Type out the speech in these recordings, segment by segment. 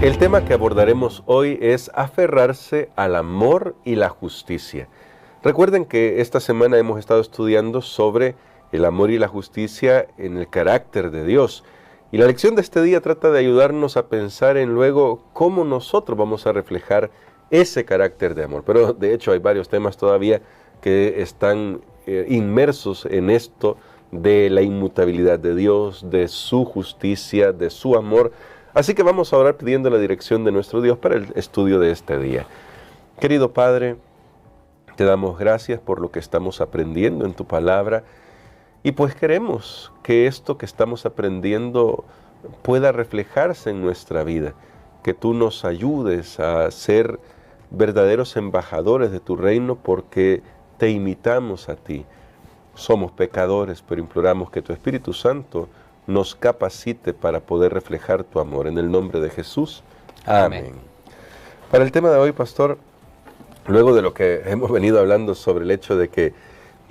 El tema que abordaremos hoy es aferrarse al amor y la justicia. Recuerden que esta semana hemos estado estudiando sobre el amor y la justicia en el carácter de Dios. Y la lección de este día trata de ayudarnos a pensar en luego cómo nosotros vamos a reflejar ese carácter de amor. Pero de hecho hay varios temas todavía que están inmersos en esto de la inmutabilidad de Dios, de su justicia, de su amor. Así que vamos a orar pidiendo la dirección de nuestro Dios para el estudio de este día. Querido Padre, te damos gracias por lo que estamos aprendiendo en tu palabra y pues queremos que esto que estamos aprendiendo pueda reflejarse en nuestra vida, que tú nos ayudes a ser verdaderos embajadores de tu reino porque te imitamos a ti. Somos pecadores, pero imploramos que tu Espíritu Santo nos capacite para poder reflejar tu amor. En el nombre de Jesús. Amén. Para el tema de hoy, pastor, luego de lo que hemos venido hablando sobre el hecho de que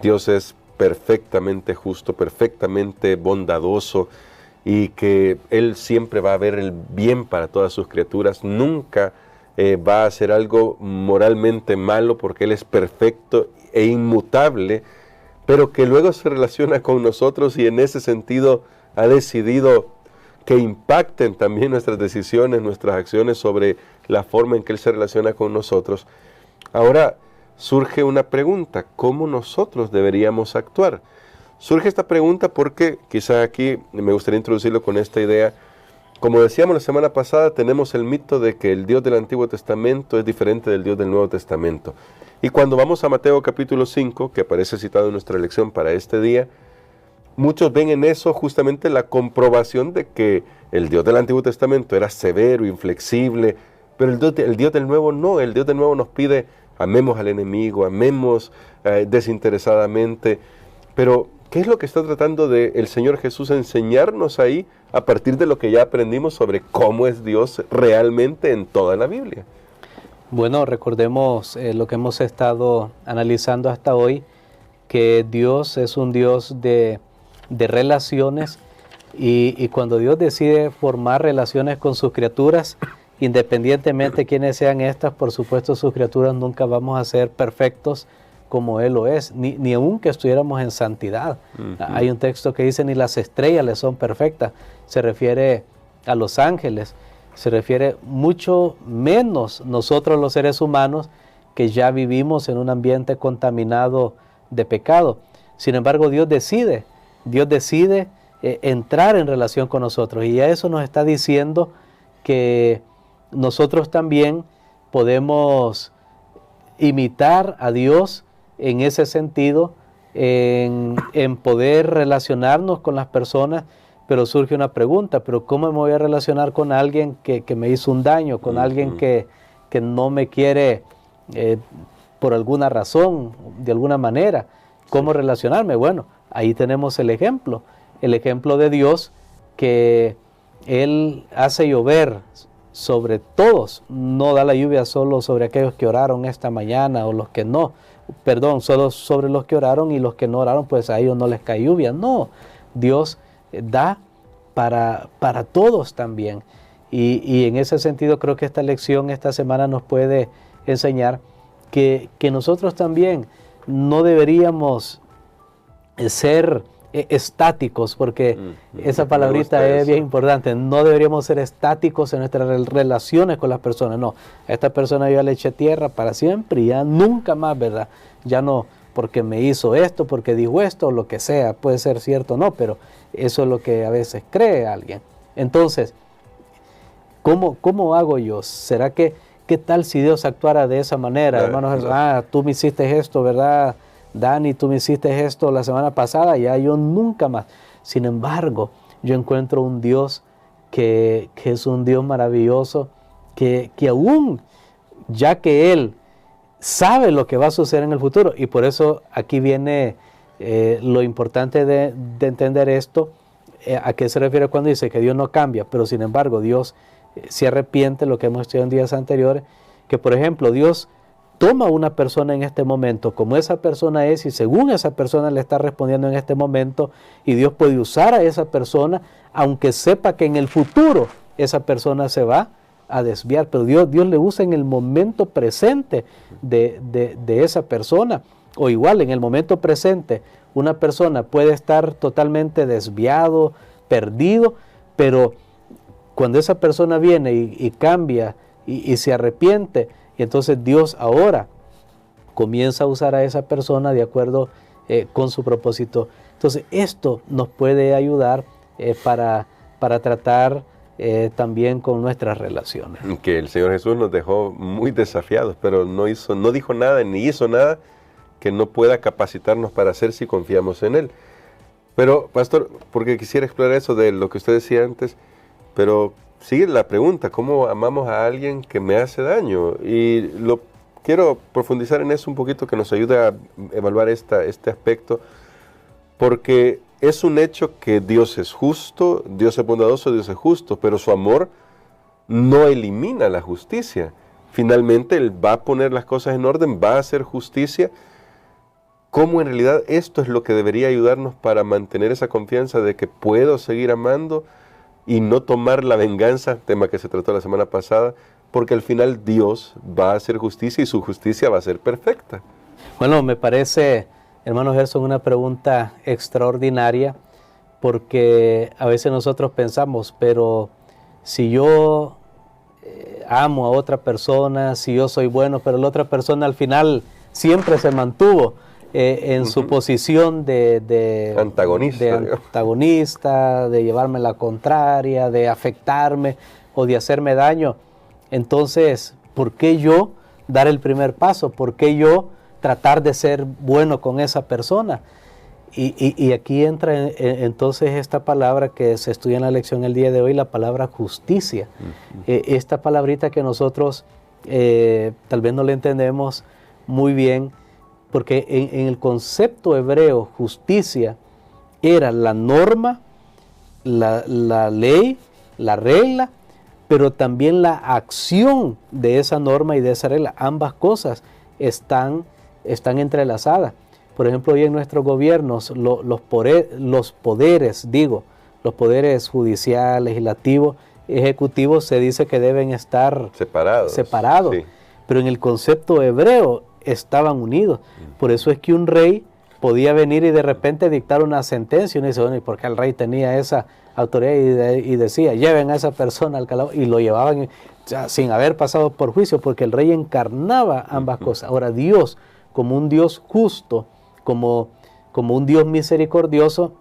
Dios es perfectamente justo, perfectamente bondadoso y que Él siempre va a ver el bien para todas sus criaturas, nunca va a hacer algo moralmente malo porque Él es perfecto e inmutable, pero que luego se relaciona con nosotros y en ese sentido ha decidido que impacten también nuestras decisiones, nuestras acciones sobre la forma en que Él se relaciona con nosotros. Ahora surge una pregunta, ¿cómo nosotros deberíamos actuar? Surge esta pregunta porque quizá aquí me gustaría introducirlo con esta idea. Como decíamos la semana pasada, tenemos el mito de que el Dios del Antiguo Testamento es diferente del Dios del Nuevo Testamento. Y cuando vamos a Mateo capítulo 5, que aparece citado en nuestra lección para este día, muchos ven en eso justamente la comprobación de que el Dios del Antiguo Testamento era severo, inflexible, pero el Dios del Nuevo no. El Dios del Nuevo nos pide, amemos al enemigo, amemos desinteresadamente. Pero, ¿qué es lo que está tratando de el Señor Jesús enseñarnos ahí a partir de lo que ya aprendimos sobre cómo es Dios realmente en toda la Biblia? Bueno, recordemos lo que hemos estado analizando hasta hoy, que Dios es un Dios de relaciones y cuando Dios decide formar relaciones con sus criaturas, independientemente de quiénes sean estas, por supuesto sus criaturas nunca vamos a ser perfectos como Él lo es, ni aun que estuviéramos en santidad. Hay un texto que dice, ni las estrellas le son perfectas, se refiere a los ángeles, se refiere mucho menos nosotros los seres humanos que ya vivimos en un ambiente contaminado de pecado. Sin embargo, Dios decide entrar en relación con nosotros y a eso nos está diciendo que nosotros también podemos imitar a Dios en ese sentido, en poder relacionarnos con las personas, pero surge una pregunta, pero ¿cómo me voy a relacionar con alguien que me hizo un daño, con alguien que no me quiere por alguna razón, de alguna manera? ¿Cómo relacionarme? Bueno, ahí tenemos el ejemplo de Dios, que Él hace llover sobre todos, no da la lluvia solo sobre aquellos que oraron esta mañana o los que no, solo sobre los que oraron y los que no oraron, pues a ellos no les cae lluvia. No, Dios da para todos también. Y en ese sentido creo que esta lección esta semana nos puede enseñar que nosotros también no deberíamos ser estáticos, porque esa palabrita es bien importante. No deberíamos ser estáticos en nuestras relaciones con las personas. No, a esta persona yo le eché tierra para siempre y ya nunca más, ¿verdad? Ya no, porque me hizo esto, porque dijo esto, o lo que sea, puede ser cierto o no, pero eso es lo que a veces cree alguien. Entonces, ¿cómo hago yo? ¿Será que, qué tal si Dios actuara de esa manera? Hermanos, tú me hiciste esto, ¿verdad? Dani, tú me hiciste esto la semana pasada, ya yo nunca más. Sin embargo, yo encuentro un Dios que es un Dios maravilloso, que aún, ya que Él sabe lo que va a suceder en el futuro, y por eso aquí viene lo importante de entender esto, a qué se refiere cuando dice que Dios no cambia, pero sin embargo Dios se arrepiente, lo que hemos estudiado en días anteriores, que por ejemplo Dios toma una persona en este momento como esa persona es y según esa persona le está respondiendo en este momento, y Dios puede usar a esa persona aunque sepa que en el futuro esa persona se va a desviar, pero Dios le usa en el momento presente de esa persona. O igual, en el momento presente, una persona puede estar totalmente desviado, perdido, pero cuando esa persona viene y cambia y se arrepiente, y entonces Dios ahora comienza a usar a esa persona de acuerdo con su propósito. Entonces esto nos puede ayudar para tratar también con nuestras relaciones. Que el Señor Jesús nos dejó muy desafiados, pero no dijo nada ni hizo nada que no pueda capacitarnos para hacer si confiamos en Él. Pero, pastor, porque quisiera explorar eso de lo que usted decía antes, pero sigue la pregunta, ¿cómo amamos a alguien que me hace daño? Y quiero profundizar en eso un poquito, que nos ayude a evaluar este aspecto, porque es un hecho que Dios es justo, Dios es bondadoso, Dios es justo, pero su amor no elimina la justicia. Finalmente Él va a poner las cosas en orden, va a hacer justicia. ¿Cómo en realidad esto es lo que debería ayudarnos para mantener esa confianza de que puedo seguir amando y no tomar la venganza, tema que se trató la semana pasada, porque al final Dios va a hacer justicia y su justicia va a ser perfecta? Bueno, me parece, hermano Gerson, una pregunta extraordinaria, porque a veces nosotros pensamos, pero si yo amo a otra persona, si yo soy bueno, pero la otra persona al final siempre se mantuvo en su posición de antagonista, de llevarme la contraria, de afectarme o de hacerme daño. Entonces, ¿por qué yo dar el primer paso? ¿Por qué yo tratar de ser bueno con esa persona? Y aquí entra entonces esta palabra que se estudia en la lección el día de hoy, la palabra justicia. Esta palabrita que nosotros tal vez no la entendemos muy bien, porque en el concepto hebreo, justicia era la norma, la ley, la regla, pero también la acción de esa norma y de esa regla. Ambas cosas están entrelazadas. Por ejemplo, hoy en nuestros gobiernos, los poderes judicial, legislativo, ejecutivo, se dice que deben estar separados. Sí. Pero en el concepto hebreo estaban unidos. Por eso es que un rey podía venir y de repente dictar una sentencia, y uno dice, bueno, ¿y por qué el rey tenía esa autoridad? Y decía, lleven a esa persona al calabozo, y lo llevaban sin haber pasado por juicio, porque el rey encarnaba ambas cosas. Ahora Dios, como un Dios justo, como un Dios misericordioso,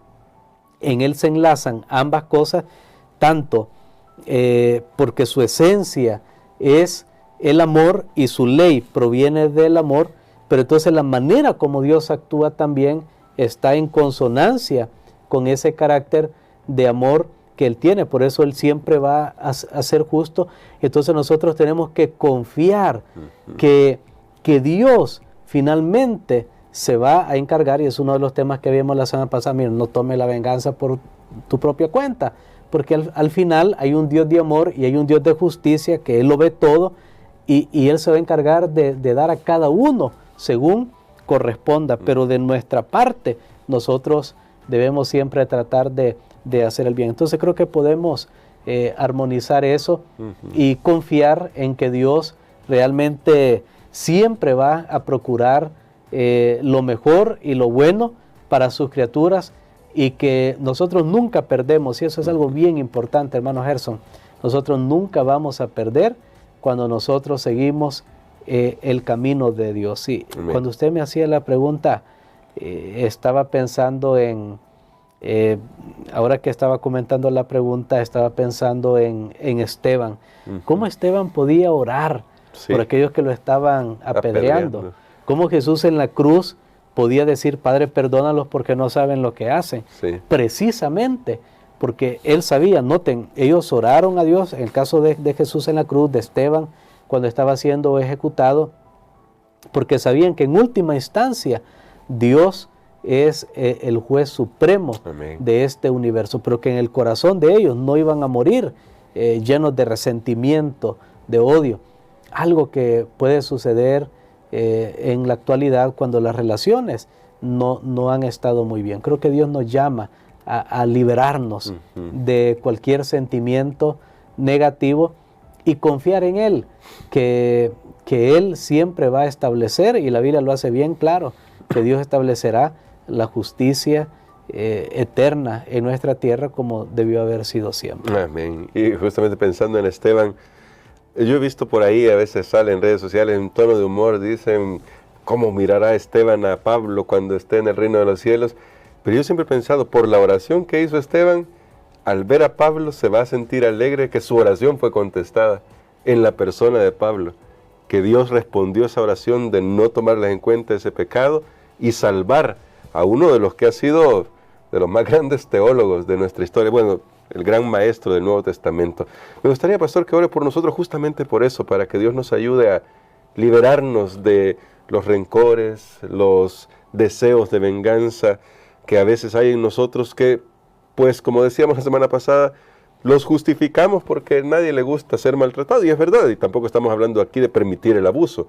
en Él se enlazan ambas cosas, tanto porque su esencia es el amor y su ley proviene del amor, pero entonces la manera como Dios actúa también está en consonancia con ese carácter de amor que Él tiene. Por eso Él siempre va a ser justo. Entonces nosotros tenemos que confiar que Dios finalmente se va a encargar, y es uno de los temas que vimos la semana pasada. Mira, no tome la venganza por tu propia cuenta, porque al final hay un Dios de amor y hay un Dios de justicia que Él lo ve todo, y Él se va a encargar de dar a cada uno según corresponda. Pero de nuestra parte nosotros debemos siempre tratar de hacer el bien. Entonces creo que podemos armonizar eso y confiar en que Dios realmente siempre va a procurar lo mejor y lo bueno para sus criaturas, y que nosotros nunca perdemos, y eso es algo bien importante, hermano Gerson. Nosotros nunca vamos a perder cuando nosotros seguimos el camino de Dios. Sí, cuando usted me hacía la pregunta, estaba pensando en, ahora que estaba comentando la pregunta, estaba pensando en Esteban. ¿Cómo Esteban podía orar por aquellos que lo estaban apedreando? ¿Cómo Jesús en la cruz podía decir, Padre, perdónalos porque no saben lo que hacen? Sí. Precisamente porque Él sabía, noten, ellos oraron a Dios, en el caso de Jesús en la cruz, de Esteban, cuando estaba siendo ejecutado, porque sabían que en última instancia Dios es el juez supremo de este universo, pero que en el corazón de ellos no iban a morir llenos de resentimiento, de odio, algo que puede suceder en la actualidad cuando las relaciones no han estado muy bien. Creo que Dios nos llama a liberarnos de cualquier sentimiento negativo y confiar en Él, que Él siempre va a establecer, y la Biblia lo hace bien claro, que Dios establecerá la justicia eterna en nuestra tierra como debió haber sido siempre. Amén. Y justamente pensando en Esteban, yo he visto por ahí, a veces sale en redes sociales en tono de humor, dicen, ¿cómo mirará Esteban a Pablo cuando esté en el reino de los cielos? Pero yo siempre he pensado, por la oración que hizo Esteban, al ver a Pablo se va a sentir alegre que su oración fue contestada en la persona de Pablo, que Dios respondió esa oración de no tomarles en cuenta ese pecado y salvar a uno de los que ha sido de los más grandes teólogos de nuestra historia, bueno, el gran maestro del Nuevo Testamento. Me gustaría, pastor, que ore por nosotros justamente por eso, para que Dios nos ayude a liberarnos de los rencores, los deseos de venganza que a veces hay en nosotros que, pues como decíamos la semana pasada, los justificamos porque a nadie le gusta ser maltratado, y es verdad, y tampoco estamos hablando aquí de permitir el abuso,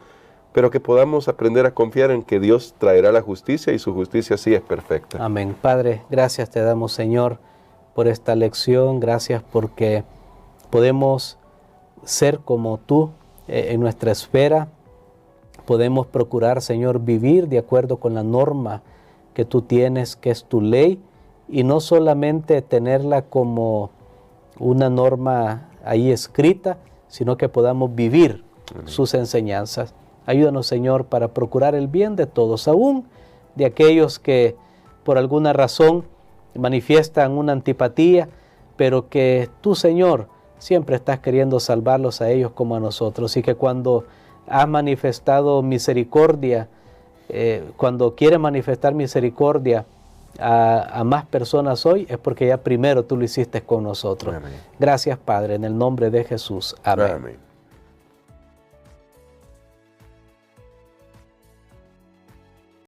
pero que podamos aprender a confiar en que Dios traerá la justicia y su justicia sí es perfecta. Amén. Padre, gracias te damos, Señor, por esta lección, gracias porque podemos ser como tú en nuestra esfera, podemos procurar, Señor, vivir de acuerdo con la norma que tú tienes, que es tu ley, y no solamente tenerla como una norma ahí escrita, sino que podamos vivir sus enseñanzas. Ayúdanos, Señor, para procurar el bien de todos, aún de aquellos que por alguna razón manifiestan una antipatía, pero que tú, Señor, siempre estás queriendo salvarlos a ellos como a nosotros, y que cuando has manifestado misericordia, cuando quieres manifestar misericordia a más personas hoy, es porque ya primero tú lo hiciste con nosotros. Amén. Gracias, Padre, en el nombre de Jesús. Amén. Amén.